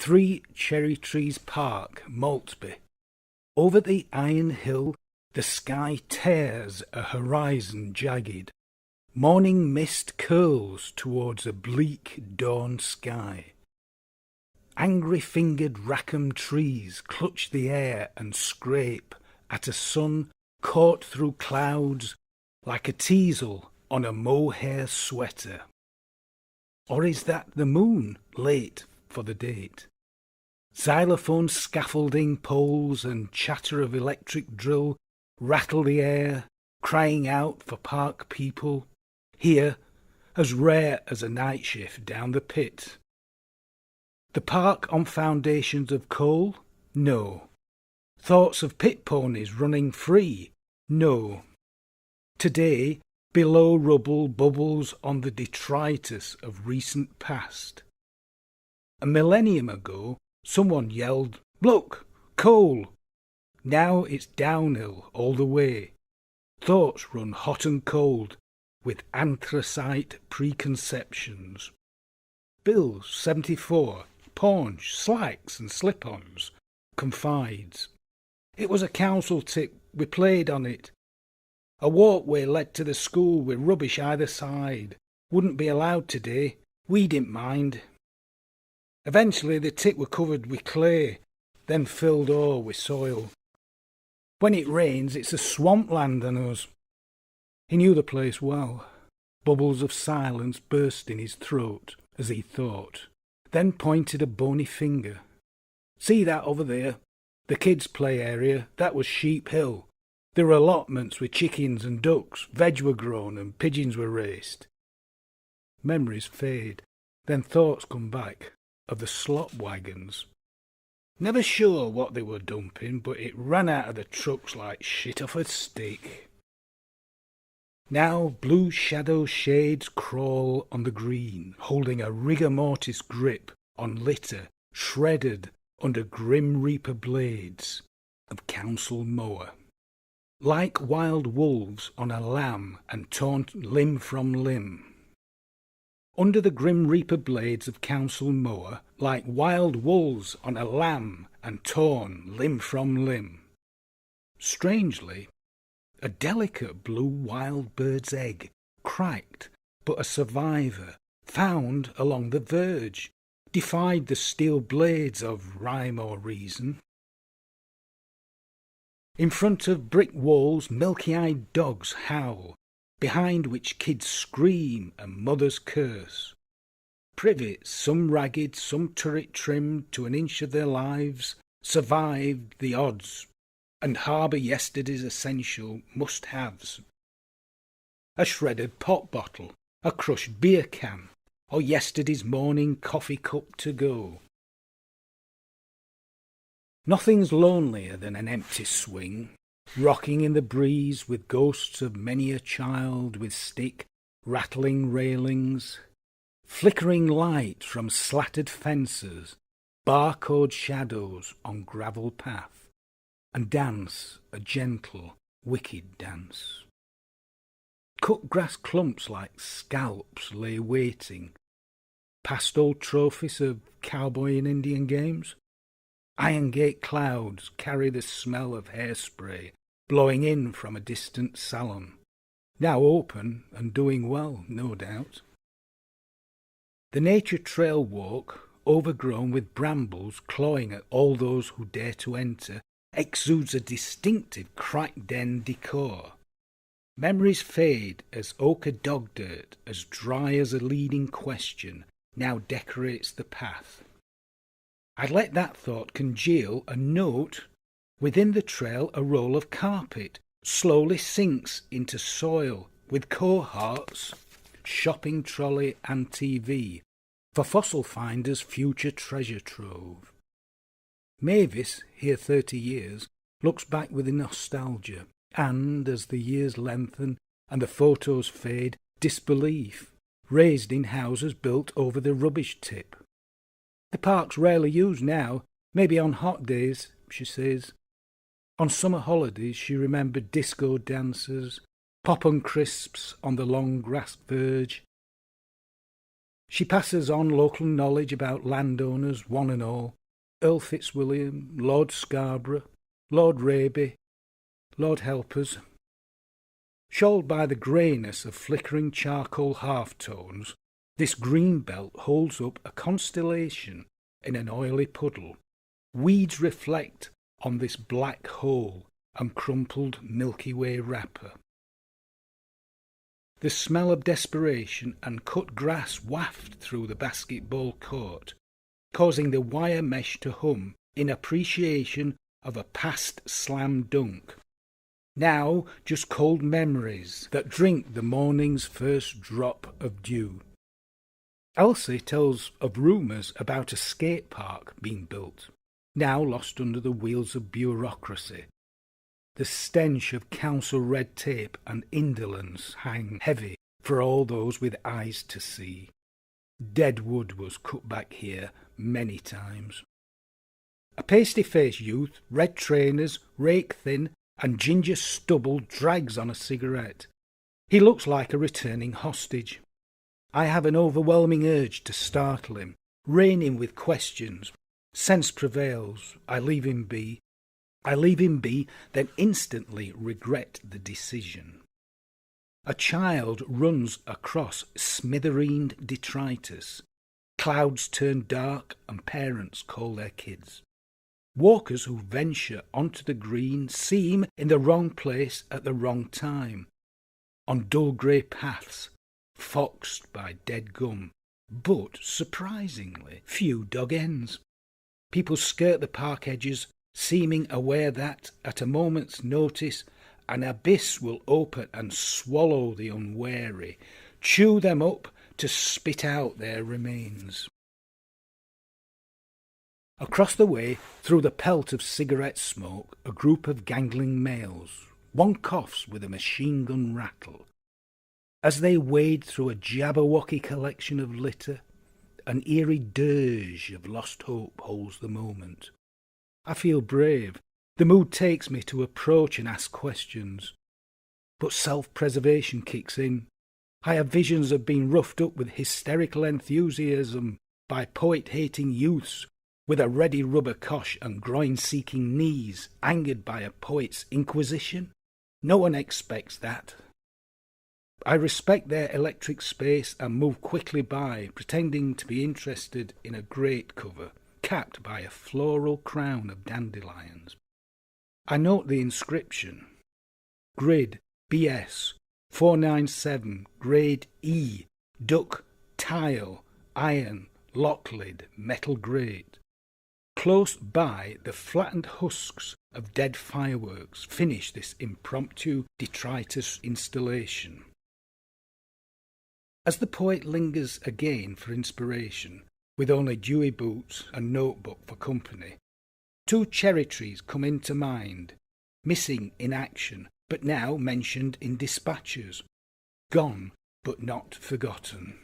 3 Cherry Trees Park, Maltby. Over the iron hill the sky tears a horizon jagged. Morning mist curls towards a bleak dawn sky. Angry-fingered Rackham trees clutch the air and scrape at a sun caught through clouds like a teasel on a mohair sweater. Or is that the moon late for the date? Xylophone scaffolding poles and chatter of electric drill rattle the air, crying out for park people, here as rare as a night shift down the pit. The park on foundations of coal? No. Thoughts of pit ponies running free? No. Today, below rubble bubbles on the detritus of recent past. A millennium ago, someone yelled, "Look, coal!" Now it's downhill all the way. Thoughts run hot and cold with anthracite preconceptions. Bill, 74, paunch, slacks and slip-ons, confides. It was a council tip, we played on it. A walkway led to the school with rubbish either side. Wouldn't be allowed today. We didn't mind. Eventually the tip were covered with clay, then filled o'er with soil. When it rains it's a swampland on us. He knew the place well. Bubbles of silence burst in his throat as he thought, then pointed a bony finger. See that over there? The kids' play area, that was Sheep Hill. There were allotments with chickens and ducks, veg were grown and pigeons were raced. Memories fade, then thoughts come back of the slop wagons. Never sure what they were dumping, but it ran out of the trucks like shit off a stick. Now blue shadow shades crawl on the green, holding a rigor mortis grip on litter shredded under grim reaper blades of council mower. Like wild wolves on a lamb and torn limb from limb. Under the grim reaper blades of council mower, like wild wolves on a lamb and torn limb from limb. Strangely, a delicate blue wild bird's egg, cracked but a survivor, found along the verge, defied the steel blades of rhyme or reason. In front of brick walls milky-eyed dogs howl, behind which kids scream and mothers curse. Privets, some ragged, some turret trimmed to an inch of their lives, survived the odds and harbour yesterday's essential must-haves. A shredded pop bottle, a crushed beer can, or yesterday's morning coffee cup to go. Nothing's lonelier than an empty swing, rocking in the breeze with ghosts of many a child with stick, rattling railings, flickering light from slatted fences, barcode shadows on gravel path, and dance, a gentle, wicked dance. Cut grass clumps like scalps lay waiting, past old trophies of cowboy and Indian games. Iron gate clouds carry the smell of hairspray blowing in from a distant salon, now open and doing well, no doubt. The nature trail walk, overgrown with brambles clawing at all those who dare to enter, exudes a distinctive crack den decor. Memories fade as ochre dog dirt, as dry as a leading question, now decorates the path. I'd let that thought congeal a note. Within the trail a roll of carpet slowly sinks into soil with cohorts, shopping trolley and TV for fossil finders' future treasure trove. Mavis, here 30 years, looks back with nostalgia and, as the years lengthen and the photos fade, disbelief, raised in houses built over the rubbish tip. The park's rarely used now, maybe on hot days, she says. On summer holidays she remembered disco dancers, pop and crisps on the long grass verge. She passes on local knowledge about landowners, one and all, Earl Fitzwilliam, Lord Scarborough, Lord Raby, Lord Helpers. Shawled by the greyness of flickering charcoal half-tones, this green belt holds up a constellation in an oily puddle. Weeds reflect on this black hole and crumpled Milky Way wrapper. The smell of desperation and cut grass waft through the basketball court, causing the wire mesh to hum in appreciation of a past slam dunk. Now just cold memories that drink the morning's first drop of dew. Elsie tells of rumours about a skate park being built, now lost under the wheels of bureaucracy. The stench of council red tape and indolence hang heavy for all those with eyes to see. Dead wood was cut back here many times. A pasty-faced youth, red trainers, rake thin, and ginger stubble drags on a cigarette. He looks like a returning hostage. I have an overwhelming urge to startle him, rein him with questions. Sense prevails. I leave him be, then instantly regret the decision. A child runs across smithereened detritus. Clouds turn dark and parents call their kids. Walkers who venture onto the green seem in the wrong place at the wrong time. On dull grey paths, foxed by dead gum, but, surprisingly, few dog ends. People skirt the park edges, seeming aware that, at a moment's notice, an abyss will open and swallow the unwary, chew them up to spit out their remains. Across the way, through the pelt of cigarette smoke, a group of gangling males. One coughs with a machine gun rattle. As they wade through a Jabberwocky collection of litter, an eerie dirge of lost hope holds the moment. I feel brave. The mood takes me to approach and ask questions. But self-preservation kicks in. I have visions of being roughed up with hysterical enthusiasm by poet-hating youths with a ready rubber cosh and groin-seeking knees, angered by a poet's inquisition. No one expects that. I respect their electric space and move quickly by, pretending to be interested in a grate cover, capped by a floral crown of dandelions. I note the inscription. Grid, BS, 497, Grade E, duck, tile, iron, lock lid, metal grate. Close by, the flattened husks of dead fireworks finish this impromptu detritus installation. As the poet lingers again for inspiration, with only dewy boots and notebook for company, two cherry trees come into mind, missing in action, but now mentioned in dispatches, gone but not forgotten.